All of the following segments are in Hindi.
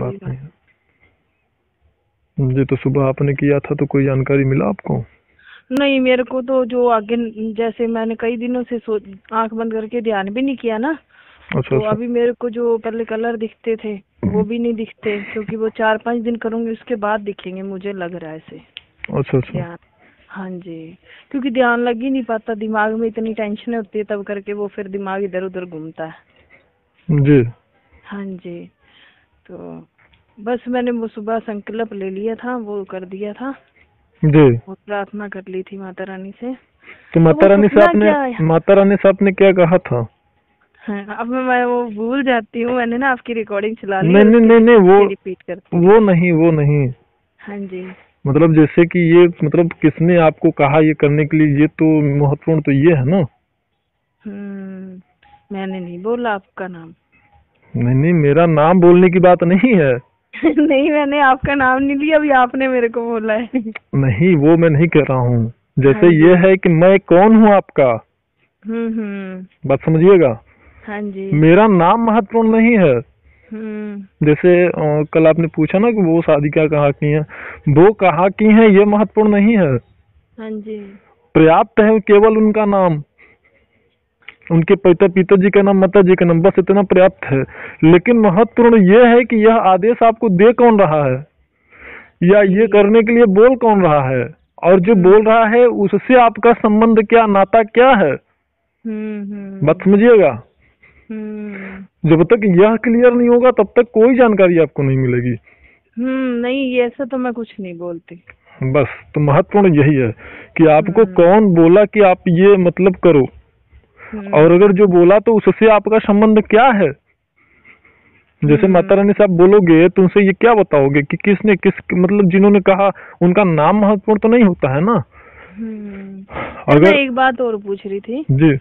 बात जी नहीं है जी। तो सुबह आपने किया था तो कोई जानकारी मिला आपको? नहीं, मेरे को तो जो आगे जैसे मैंने कई दिनों से आंख बंद करके ध्यान भी नहीं किया ना, अच्छा तो अच्छा। अभी मेरे को जो पहले कलर दिखते थे वो भी नहीं दिखते, क्योंकि वो 4-5 दिन करूंगी उसके बाद दिखेंगे, मुझे लग रहा है ऐसे अच्छा अच्छा। ध्यान। हाँ जी, क्योंकि ध्यान लग ही नहीं पाता, दिमाग में इतनी टेंशन होती है तब करके वो फिर दिमाग इधर उधर घूमता है। जी हाँ जी, तो बस मैंने वो सुबह संकल्प ले लिया था, वो कर दिया था जी। और प्रार्थना कर ली थी माता रानी से। तो तो वो सपना क्या है? माता रानी से आपने क्या कहा था? हाँ, अब मैं वो भूल जाती हूँ, मैंने ना आपकी रिकॉर्डिंग चला ली नहीं और नहीं उसके नहीं नहीं, पीछे पीछे रिपीट करती हूँ। वो नहीं। हाँ जी। मतलब जैसे कि ये मतलब किसने आपको कहा ये करने के लिए, ये तो महत्वपूर्ण तो ये है ना। मैंने नहीं बोला आपका नाम। नहीं नहीं, मेरा नाम बोलने की बात नहीं है। नहीं, मैंने आपका नाम नहीं लिया, अभी आपने मेरे को बोला है। नहीं, वो मैं नहीं कह रहा हूँ। हाँ जैसे जी। ये है कि मैं कौन हूँ आपका, हम्म। बात समझिएगा। हाँ जी। मेरा नाम महत्वपूर्ण नहीं है। हम्म। जैसे कल आपने पूछा ना कि वो शादी क्या कहा की है, वो कहा की है, ये महत्वपूर्ण नहीं है। हाँ जी। पर्याप्त है केवल उनका नाम, उनके पिताजी का नाम, माता जी का नाम, बस इतना पर्याप्त है। लेकिन महत्वपूर्ण यह है कि यह आदेश आपको दे कौन रहा है, या ये जी। करने के लिए बोल कौन रहा है, और जो बोल हम्म। रहा है उससे आपका संबंध क्या, नाता क्या है। बात हम्म। समझिएगा। हम्म। जब तक यह क्लियर नहीं होगा तब तक कोई जानकारी आपको नहीं मिलेगी। नहीं, ये ऐसा तो मैं कुछ नहीं बोलती। बस, तो महत्वपूर्ण यही है कि आपको हम्म। कौन बोला कि आप ये मतलब करो, और हम्म। अगर जो बोला तो उससे आपका संबंध क्या है। जैसे माता हम्म। रानी से आप बोलोगे तो उनसे ये क्या बताओगे कि किसने किस मतलब जिन्होंने कहा उनका नाम महत्वपूर्ण तो नहीं होता है ना। सर, मैं अगर एक बात और पूछ रही थी जी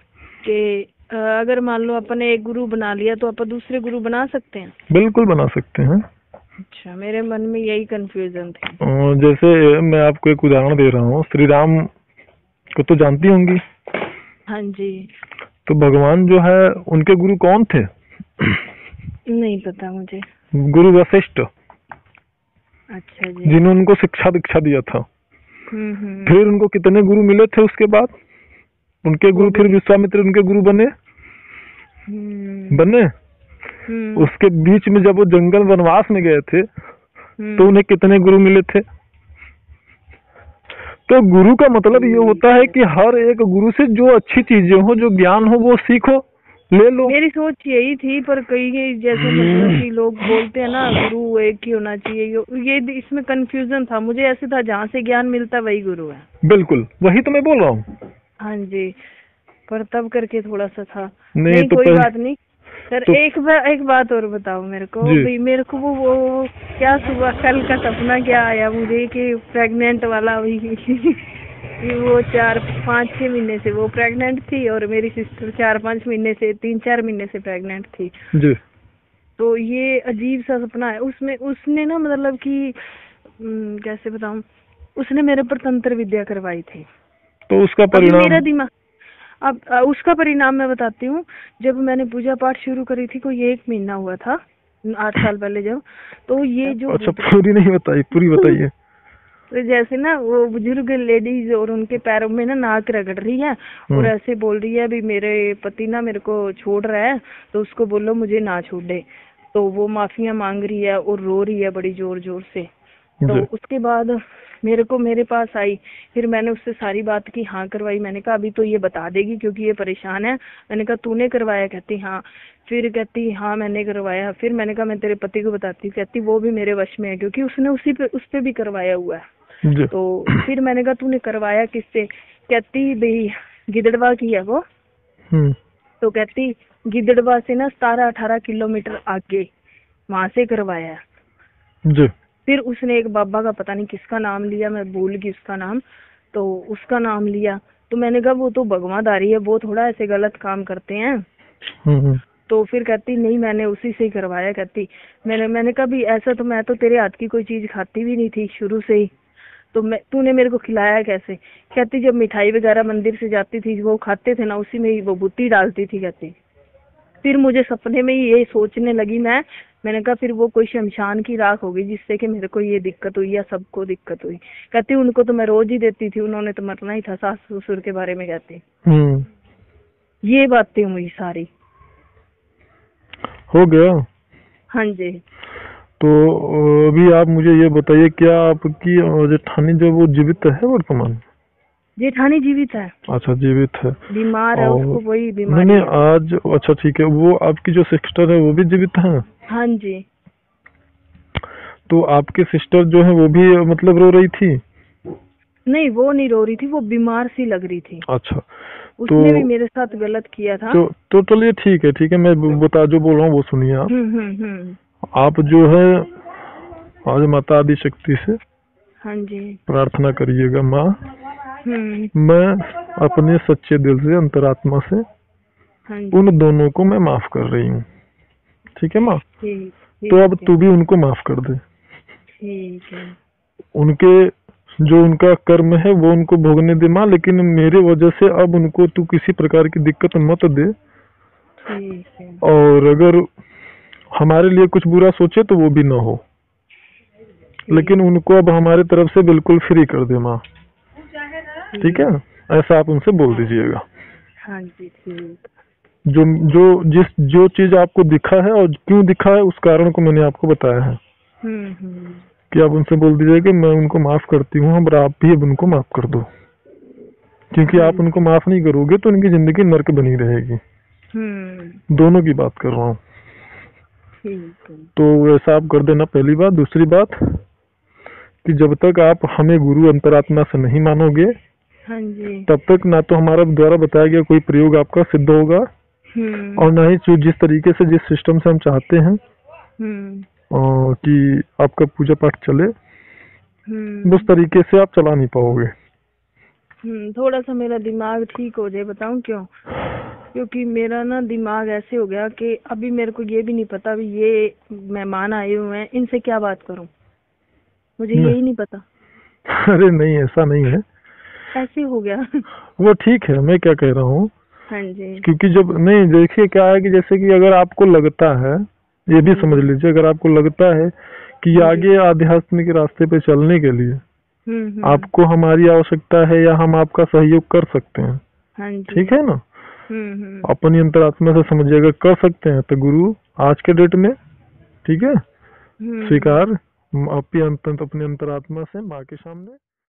कि अगर मान लो अपने एक गुरु बना लिया तो अपन दूसरे गुरु बना सकते हैं? बिल्कुल बना सकते हैं। अच्छा, मेरे मन में यही कंफ्यूजन थी। जैसे मैं आपको एक उदाहरण दे रहा हूँ, श्री राम को तो जानती होंगी। हाँ जी। तो भगवान जो है उनके गुरु कौन थे? नहीं पता मुझे। गुरु वशिष्ठ, अच्छा जी। जिन्होंने उनको शिक्षा दीक्षा दिया था। हम्म। फिर उनको कितने गुरु मिले थे उसके बाद? उनके वो गुरु भी फिर नहीं। विश्वामित्र उनके गुरु बने। हम्म। बने हम्म। उसके बीच में जब वो जंगल वनवास में गए थे तो हम्म। उन्हें कितने गुरु मिले थे? तो गुरु का मतलब ये ठीक होता है है। कि हर एक गुरु से जो अच्छी चीजें हो, जो ज्ञान हो, वो सीखो, ले लो। मेरी सोच यही थी, पर कई जैसे मतलब कि लोग बोलते हैं ना गुरु एक ही होना चाहिए, ये इसमें कंफ्यूजन था मुझे। ऐसे था जहाँ से ज्ञान मिलता वही गुरु है। बिल्कुल वही तो मैं बोल रहा हूँ। हाँ जी, पर तब करके थोड़ा सा था। नहीं नहीं, तो कोई बात नहीं। सर, तो एक बात और बताओ मेरे को जी भाई। मेरे को वो क्या सुबह कल का सपना क्या आया मुझे कि प्रेग्नेंट वाला वही कि वो 4-5-6 महीने से वो प्रेग्नेंट थी, और मेरी सिस्टर 4-5 महीने से 3-4 महीने से प्रेग्नेंट थी। जी। तो ये अजीब सा सपना है। उसमें उसने ना मतलब कि कैसे बताऊं, उसने मेरे पर तंत्र विद्या करवाई थी। तो उसका अभी मेरा परिणाम? दिमाग, अब उसका परिणाम मैं बताती हूँ। जब मैंने पूजा पाठ शुरू करी थी, कोई 1 महीना हुआ था, 8 साल पहले जब, तो ये जो अच्छा, पूरी नहीं बताई, पूरी बताइए। तो जैसे ना वो बुजुर्ग लेडीज और उनके पैरों में ना नाक रगड़ रही है, और हम्म। ऐसे बोल रही है भी मेरे पति ना मेरे को छोड़ रहा है, तो उसको बोलो मुझे ना छोड़ दे। तो वो माफिया मांग रही है और रो रही है बड़ी जोर जोर से। तो जी उसके बाद मेरे पास आई। फिर मैंने उससे सारी बात की, हाँ करवाई। मैंने कहा अभी तो ये बता देगी क्योंकि ये परेशान है। मैंने कहा तूने करवाया? कहती हाँ। फिर कहती हाँ मैंने करवाया। फिर मैंने कहा मैं तेरे पति को बताती हूँ। कहती वो भी मेरे वश में है क्योंकि उसने उस पे भी करवाया हुआ है। जी। तो फिर मैंने कहा तूने करवाया किससे? कहती भाई गिदड़वा की है वो। हम्म। तो कहती गिदड़वा से ना 17-18 किलोमीटर आगे, वहां से करवाया है। जी फिर उसने एक बाबा का पता नहीं किसका नाम लिया, मैं भूल गई उसका नाम। तो उसका नाम लिया। तो मैंने कहा वो तो भगवादारी है, वो थोड़ा ऐसे गलत काम करते हैं। हम्म। तो फिर कहती नहीं मैंने उसी से ही करवाया। कहती मैंने कहा भी ऐसा तो मैं तो तेरे हाथ की कोई चीज खाती भी नहीं थी शुरू से ही, तो मैं तूने मेरे को खिलाया कैसे? कहती जब मिठाई वगैरह मंदिर से जाती थी वो खाते थे ना, उसी में ही वो बुत्ती डालती थी। कहती फिर मुझे सपने में ही ये सोचने लगी मैंने कहा फिर वो कोई शमशान की राख होगी जिससे कि मेरे को ये दिक्कत हुई या सबको दिक्कत हुई। कहती उनको तो मैं रोज ही देती थी, उन्होंने तो मरना ही था, सास ससुर के बारे में कहती। ये बातें हुई सारी। हो गया। हाँ जी। तो अभी आप मुझे ये बताइए, क्या आपकी जेठानी जो वो जीवित है वर्तमान? जेठानी जीवित है। अच्छा, जीवित है। बीमार है, उसको वही नहीं बीमारी नहीं, है। आज अच्छा ठीक है। वो आपकी जो सिस्टर है वो भी जीवित है? हाँ जी। तो आपकी सिस्टर जो है वो भी मतलब रो रही थी? नहीं, वो नहीं रो रही थी, वो बीमार सी लग रही थी। अच्छा, उसने भी मेरे साथ गलत किया था। तो चलिए ठीक है, मैं बता जो बोल रहा हूँ वो सुनिए आप। आप जो है आज माता आदि शक्ति से हाँ जी प्रार्थना करिएगा, माँ मैं अपने सच्चे दिल से, अंतरात्मा से हाँ जी। उन दोनों को मैं माफ कर रही हूँ। ठीक है माँ? ठीक तो अब तू भी उनको माफ कर दे। ठीक है। उनके जो उनका कर्म है वो उनको भोगने दे माँ, लेकिन मेरे वजह से अब उनको तू किसी प्रकार की दिक्कत मत दे। ठीक है। और अगर हमारे लिए कुछ बुरा सोचे तो वो भी ना हो, लेकिन उनको अब हमारे तरफ से बिल्कुल फ्री कर दे माँ। ठीक है, ऐसा आप उनसे बोल दीजिएगा। हाँ जी ठीक। जो चीज आपको दिखा है और क्यों दिखा है उस कारण को मैंने आपको बताया है कि आप उनसे बोल दीजिए कि मैं उनको माफ करती हूँ, और आप भी अब उनको माफ कर दो, क्योंकि आप उनको माफ नहीं करोगे तो उनकी जिंदगी नर्क बनी रहेगी। दोनों की बात कर रहा हूँ। तो वैसा आप कर देना, पहली बात। दूसरी बात कि जब तक आप हमें गुरु अंतरात्मा से नहीं मानोगे, हाँ जी, तब तक ना तो हमारा द्वारा बताया गया कोई प्रयोग आपका सिद्ध होगा, और ना ही जिस तरीके से, जिस सिस्टम से हम चाहते हैं कि आपका पूजा पाठ चले, उस तरीके से आप चला नहीं पाओगे। थोड़ा सा मेरा दिमाग ठीक हो जाए, बताऊं क्यों? क्योंकि मेरा ना दिमाग ऐसे हो गया कि अभी मेरे को ये भी नहीं पता अभी ये मेहमान आए हुए हैं, इनसे क्या बात करूं, मुझे यही नहीं पता। अरे नहीं, ऐसा नहीं है, ऐसे हो गया। वो ठीक है, मैं क्या कह रहा हूँ। हाँ जी। क्योंकि जब नहीं, देखिए क्या है कि जैसे कि अगर आपको लगता है, ये भी समझ लीजिए, अगर आपको लगता है कि आगे आध्यात्मिक रास्ते पे चलने के लिए आपको हमारी आवश्यकता है या हम आपका सहयोग कर सकते हैं, हाँ जी, ठीक है ना, अपनी अंतरात्मा से समझिएगा कर सकते हैं, तो गुरु आज के डेट में, ठीक है, स्वीकार अपनी अंतरात्मा से माँ के सामने